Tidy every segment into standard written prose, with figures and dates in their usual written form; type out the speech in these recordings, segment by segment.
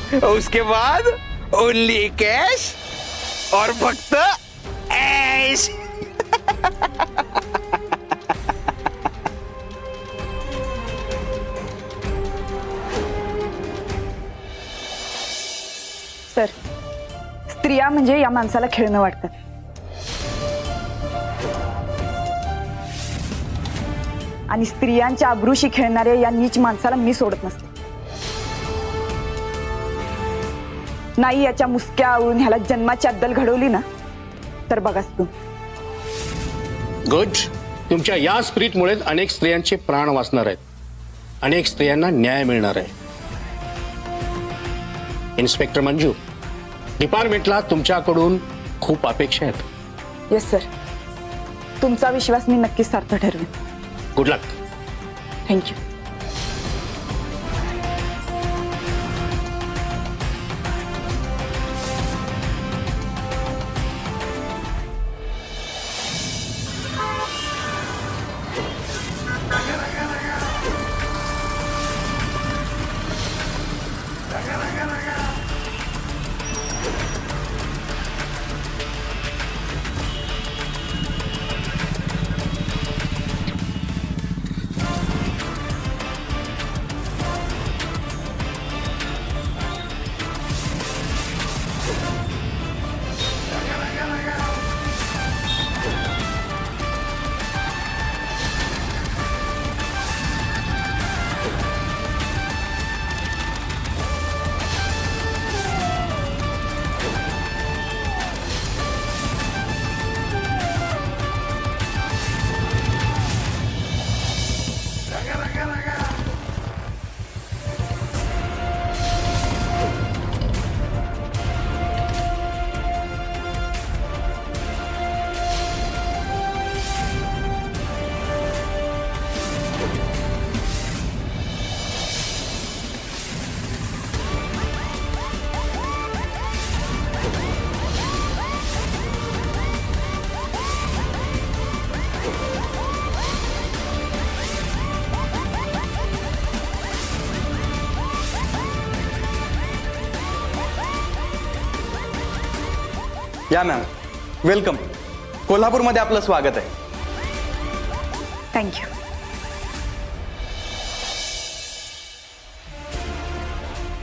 उसके बाद only cash और फक्त ऐश. सर, स्त्रिया म्हणजे या माणसाला खेळणं वाटतं. आणि स्त्रियांच्या अब्रूशी खेळणाऱ्या या नीच माणसाला मी सोडत नसते. नाही याच्या मुसक्या आवळून ह्याला जन्माची अद्दल घडवली ना तर बघास तू. गुड. तुमच्या या स्पिरिटमुळेच अनेक स्त्रियांचे प्राण वाचणार आहेत, अनेक स्त्रियांना न्याय मिळणार आहे. इन्स्पेक्टर मंजू, डिपार्टमेंटला तुमच्याकडून खूप अपेक्षा आहेत. येस सर, तुमचा विश्वास मी नक्कीच सार्थ ठरवेन. गुड लक. थँक्यू. या मॅम, वेलकम. कोल्हापूरमध्ये आपलं स्वागत आहे. थँक्यू.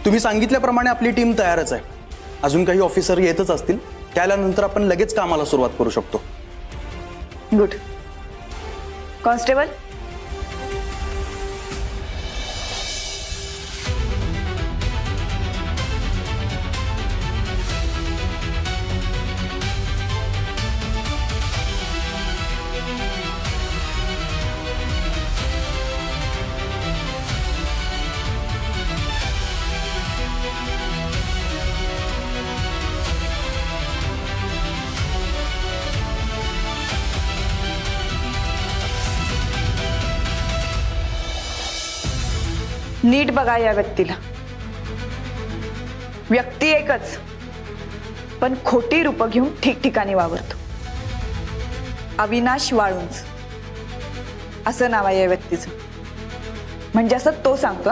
तुम्ही सांगितल्याप्रमाणे आपली टीम तयारच आहे. अजून काही ऑफिसर येतच असतील, त्यानंतर आपण लगेच कामाला सुरुवात करू शकतो. गुड. कॉन्स्टेबल, नीट बघा या व्यक्तीला. व्यक्ती एकच, पण खोटी रूपं घेऊन ठिकठिकाणी वावरतो. अविनाश वाळुंज असं नाव आहे या व्यक्तीचं. म्हणजे असं तो सांगतो,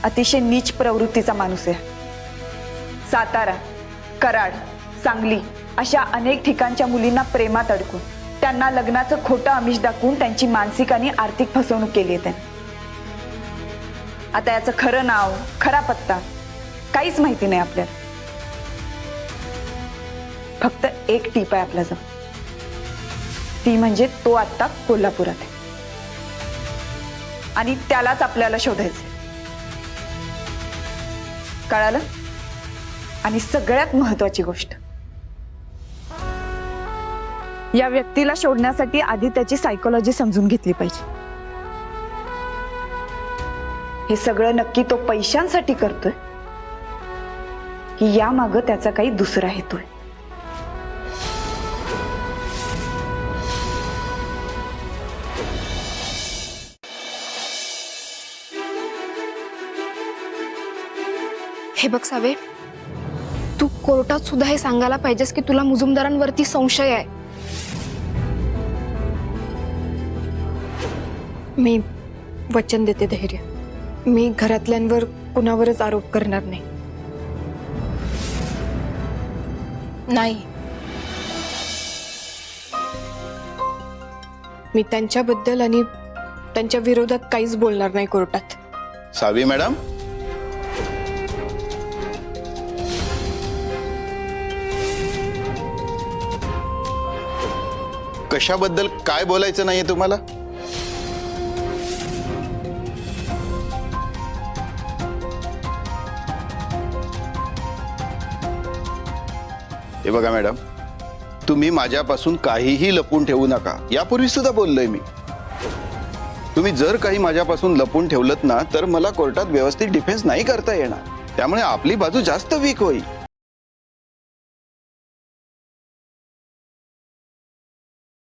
अतिशय नीच प्रवृत्तीचा माणूस आहे. सातारा, कराड, सांगली अशा अनेक ठिकाणच्या मुलींना प्रेमात अडकून त्यांना लग्नाचं खोटं आमिष दाखवून त्यांची मानसिक आणि आर्थिक फसवणूक केली आहे त्याने. आता याचं खरं नाव, खरा पत्ता काहीच माहिती नाही आपल्याला. फक्त एक टीप आहे आपल्याजवळ, ती म्हणजे तो आता कोल्हापुरात आहे आणि त्यालाच आपल्याला शोधायचंय. कळालं? आणि सगळ्यात महत्वाची गोष्ट, या व्यक्तीला शोधण्यासाठी आधी त्याची सायकोलॉजी समजून घेतली पाहिजे. हे सगळं नक्की तो पैशांसाठी करतोय की या मागं त्याचा काही दुसरा हेतू आहे? हे बघ सावे, तू कोर्टात सुद्धा हे सांगायला पाहिजेस की तुला मुजुमदारांवरती संशय आहे. मी वचन देते धैर्य, मी घरातल्यांवर कुणावरच आरोप करणार नाही. नाही, मी त्यांच्याबद्दल आणि त्यांच्या विरोधात काहीच बोलणार नाही कोर्टात. सावी मॅडम, कशाबद्दल काय बोलायचं नाहीये तुम्हाला? हे बघा मॅडम, तुम्ही माझ्यापासून काहीही लपून ठेवू नका. यापूर्वी सुद्धा बोललोय मी. तुम्ही जर काही माझ्यापासून लपून ठेवलत ना तर मला कोर्टात व्यवस्थित डिफेन्स नाही करता येणार. त्यामुळे आपली बाजू जास्त वीक होईल.